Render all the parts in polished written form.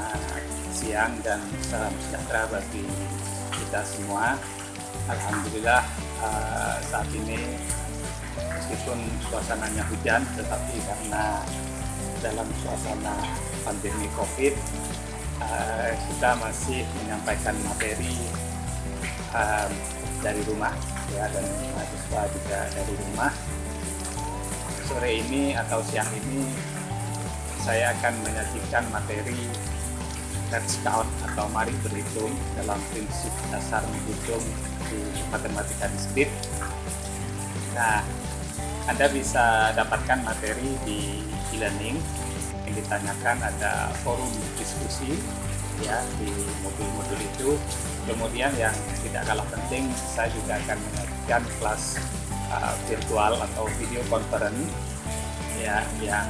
Selamat siang dan salam sejahtera bagi kita semua. Alhamdulillah saat ini meskipun suasananya hujan, tetapi karena dalam suasana pandemi COVID, kita masih menyampaikan materi dari rumah, ya, dan mahasiswa juga dari rumah. Sore ini atau siang ini saya akan menyajikan materi Let's Count atau mari berhitung dalam prinsip dasar menghitung di matematika diskrit. Nah, Anda bisa dapatkan materi di e-learning. Yang ditanyakan ada forum diskusi, ya, di modul-modul itu. Kemudian yang tidak kalah penting, saya juga akan menyajikan kelas virtual atau video conference, ya, yang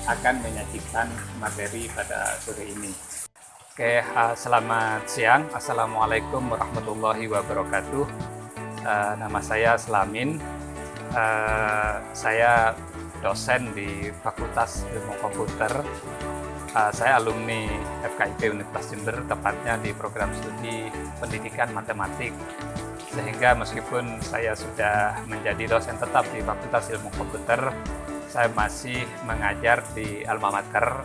akan menyajikan materi pada sore ini. Oke, selamat siang. Assalamualaikum warahmatullahi wabarakatuh. Nama saya Slamin. Saya dosen di Fakultas Ilmu Komputer. Saya alumni FKIP Universitas Jember, tepatnya di program studi Pendidikan Matematik. Sehingga meskipun saya sudah menjadi dosen tetap di Fakultas Ilmu Komputer, saya masih mengajar di alma mater,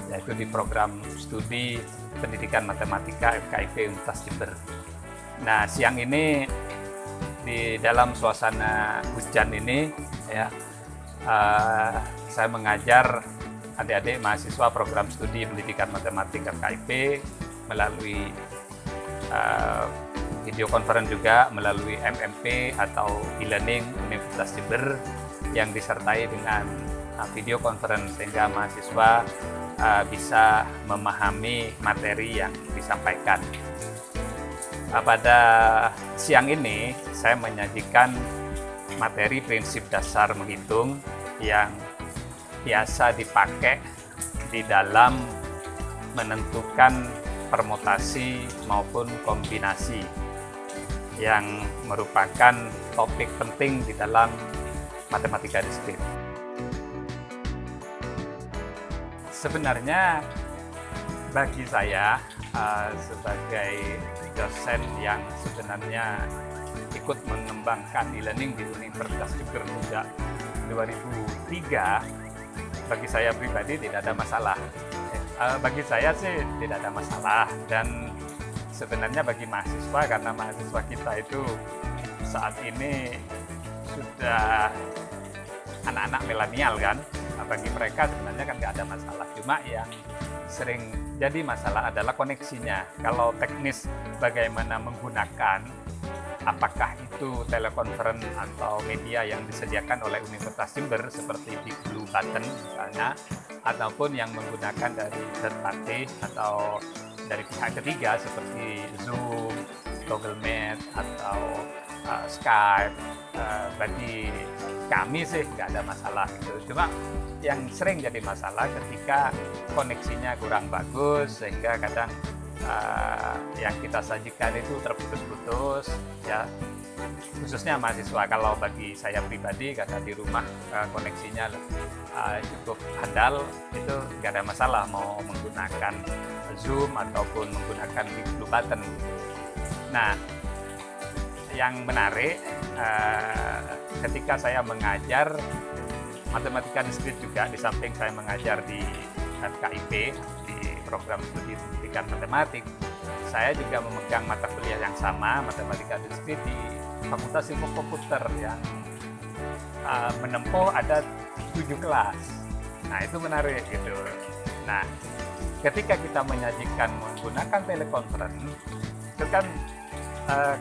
yaitu di program studi Pendidikan Matematika FKIP Universitas Jember. Nah, siang ini di dalam suasana hujan ini, ya, saya mengajar adik-adik mahasiswa program studi Pendidikan Matematik FKIP melalui video conference, juga melalui MMP atau e-learning Universitas Jember, yang disertai dengan video conference, sehingga mahasiswa bisa memahami materi yang disampaikan. Pada siang ini saya menyajikan materi prinsip dasar menghitung yang biasa dipakai di dalam menentukan permutasi maupun kombinasi, yang merupakan topik penting di dalam matematika diskrit. Sebenarnya bagi saya sebagai dosen yang sebenarnya ikut mengembangkan e-learning di Universitas Jember sejak 2003, bagi saya pribadi tidak ada masalah. Bagi saya sih tidak ada masalah, dan sebenarnya bagi mahasiswa, karena mahasiswa kita itu saat ini sudah anak-anak milenial kan, bagi mereka sebenarnya kan nggak ada masalah. Cuma yang sering jadi masalah adalah koneksinya. Kalau teknis bagaimana menggunakan, apakah itu telekonferensi atau media yang disediakan oleh Universitas Jember seperti Big Blue Button misalnya, ataupun yang menggunakan dari third party atau dari pihak ketiga seperti Zoom, Google Meet, atau Skype, bagi kami sih nggak ada masalah gitu. Cuma yang sering jadi masalah ketika koneksinya kurang bagus, sehingga kadang yang kita sajikan itu terputus-putus, ya, khususnya mahasiswa. Kalau bagi saya pribadi, karena di rumah koneksinya cukup handal, itu nggak ada masalah mau menggunakan Zoom ataupun menggunakan Big Blue Button. Nah, yang menarik ketika saya mengajar matematika diskrit juga, di samping saya mengajar di FKIP di program studi pendidikan matematik, saya juga memegang mata kuliah yang sama, matematika diskrit, di Fakultas Ilmu Komputer yang menempuh ada 7 kelas. Nah, itu menarik gitu. Nah, ketika kita menyajikan menggunakan telekonferensi, itu kan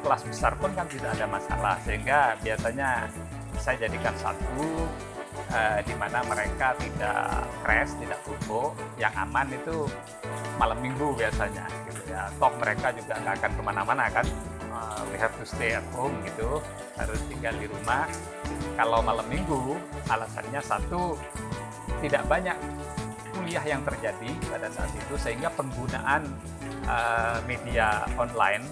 kelas besar pun kan tidak ada masalah, sehingga biasanya saya jadikan satu di mana mereka tidak crash, tidak tutup. Yang aman itu malam minggu biasanya gitu ya. Toh mereka juga nggak akan kemana-mana kan, we have to stay at home gitu, harus tinggal di rumah. Kalau malam minggu, alasannya satu, tidak banyak kuliah yang terjadi pada saat itu, sehingga penggunaan media online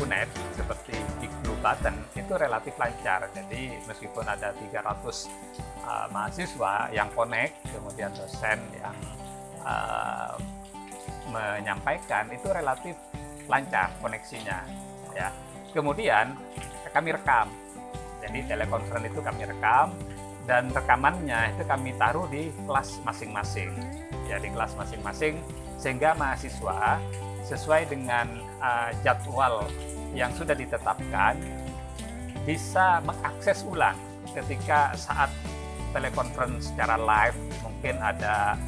UNED seperti Big Blue Button itu relatif lancar. Jadi meskipun ada 300 mahasiswa yang connect, kemudian dosen yang menyampaikan itu relatif lancar koneksinya ya. Kemudian kami rekam, jadi telekonferensi itu kami rekam, dan rekamannya itu kami taruh di kelas masing-masing ya, di kelas masing-masing, sehingga mahasiswa sesuai dengan jadwal yang sudah ditetapkan bisa mengakses ulang ketika saat telekonferensi secara live mungkin ada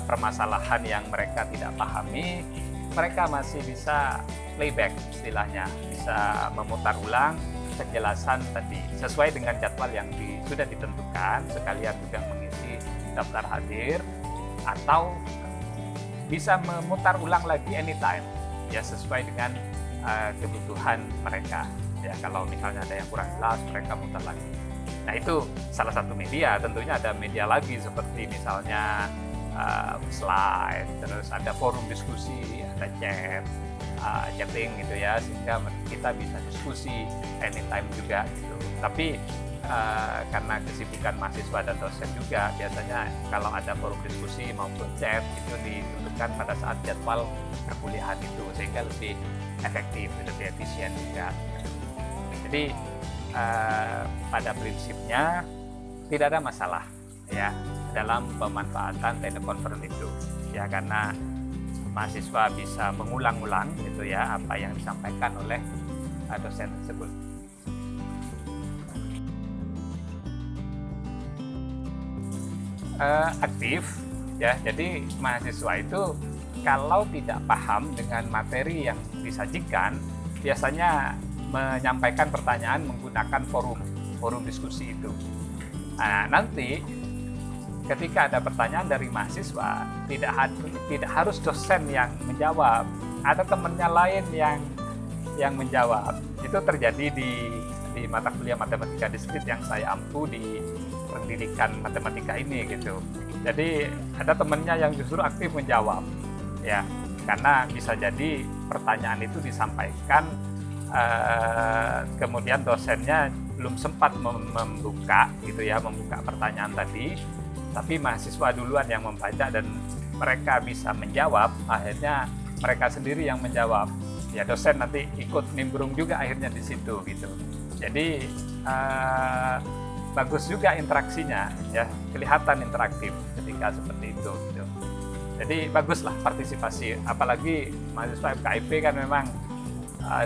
permasalahan yang mereka tidak pahami, mereka masih bisa playback istilahnya, bisa memutar ulang penjelasan tadi sesuai dengan jadwal yang sudah ditentukan, sekalian juga mengisi daftar hadir, atau bisa memutar ulang lagi anytime ya, sesuai dengan kebutuhan mereka ya. Kalau misalnya ada yang kurang jelas, mereka mutar lagi. Nah, itu salah satu media. Tentunya ada media lagi seperti misalnya slide, terus ada forum diskusi, ada chat, chatting gitu ya, sehingga kita bisa diskusi anytime juga gitu. Tapi karena kesibukan mahasiswa dan dosen juga, biasanya kalau ada forum diskusi maupun chat itu ditentukan pada saat jadwal perkuliahan itu, sehingga lebih efektif, lebih efisien juga. Jadi pada prinsipnya tidak ada masalah ya dalam pemanfaatan telekonferensi itu ya, karena mahasiswa bisa mengulang-ulang gitu ya apa yang disampaikan oleh dosen tersebut. Aktif ya, jadi mahasiswa itu kalau tidak paham dengan materi yang disajikan biasanya menyampaikan pertanyaan menggunakan forum diskusi itu. Nah, nanti ketika ada pertanyaan dari mahasiswa, tidak harus dosen yang menjawab, ada temannya lain yang menjawab. Itu terjadi di mata kuliah matematika diskrit yang saya ampu di pendidikan matematika ini gitu. Jadi ada temannya yang justru aktif menjawab ya, karena bisa jadi pertanyaan itu disampaikan kemudian dosennya belum sempat membuka gitu ya, membuka pertanyaan tadi, tapi mahasiswa duluan yang membaca dan mereka bisa menjawab, akhirnya mereka sendiri yang menjawab ya, dosen nanti ikut nimbrung juga akhirnya di situ gitu. Jadi bagus juga interaksinya ya, kelihatan interaktif ketika seperti itu gitu. Jadi baguslah partisipasi, apalagi mahasiswa FKIP kan memang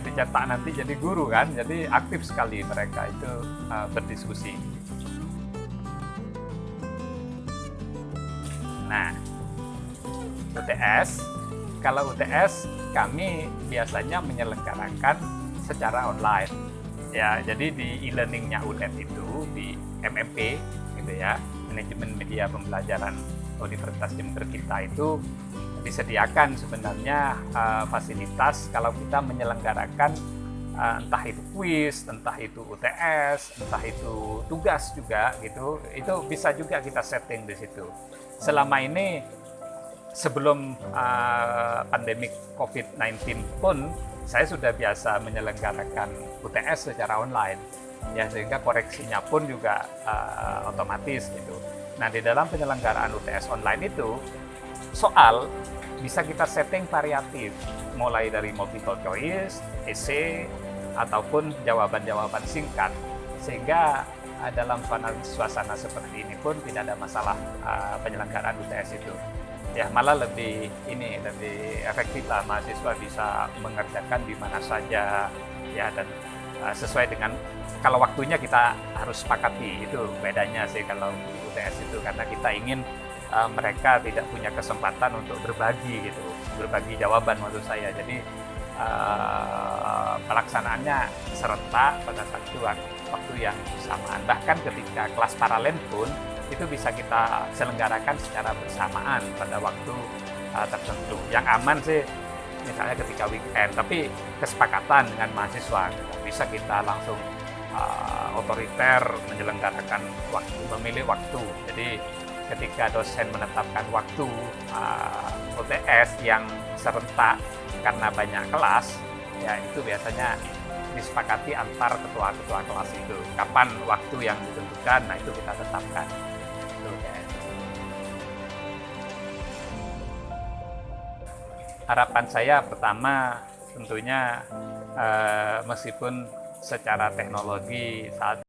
dicetak nanti jadi guru kan, jadi aktif sekali mereka itu berdiskusi. Nah, UTS, kalau UTS kami biasanya menyelenggarakan secara online ya, jadi di e-learningnya UNED itu di MMP gitu ya, Manajemen Media Pembelajaran Universitas Jember kita itu disediakan sebenarnya fasilitas kalau kita menyelenggarakan entah itu kuis, entah itu UTS, entah itu tugas juga gitu, itu bisa juga kita setting di situ. Selama ini sebelum pandemik COVID-19 pun saya sudah biasa menyelenggarakan UTS secara online ya, sehingga koreksinya pun juga otomatis gitu. Nah, di dalam penyelenggaraan UTS online itu soal bisa kita setting variatif, mulai dari multiple choice, esai, ataupun jawaban-jawaban singkat, sehingga dalam suasana seperti ini pun tidak ada masalah penyelenggaraan UTS itu. Ya, malah lebih efektif lah, mahasiswa bisa mengerjakan di mana saja ya, dan sesuai dengan kalau waktunya kita harus sepakati, itu bedanya sih kalau di UTS itu, karena kita ingin mereka tidak punya kesempatan untuk berbagi gitu, berbagi jawaban maksud saya. Jadi pelaksanaannya serentak pada satu waktu yang bersamaan. Bahkan ketika kelas paralel pun itu bisa kita selenggarakan secara bersamaan pada waktu tertentu. Yang aman sih misalnya ketika weekend, tapi kesepakatan dengan mahasiswa bisa kita langsung otoriter menyelenggarakan waktu, memilih waktu. Jadi ketika dosen menetapkan waktu UTS yang serentak karena banyak kelas, ya itu biasanya disepakati antar ketua-ketua kelas itu. Kapan waktu yang ditentukan, nah itu kita tetapkan. harapan saya pertama tentunya meskipun secara teknologi saat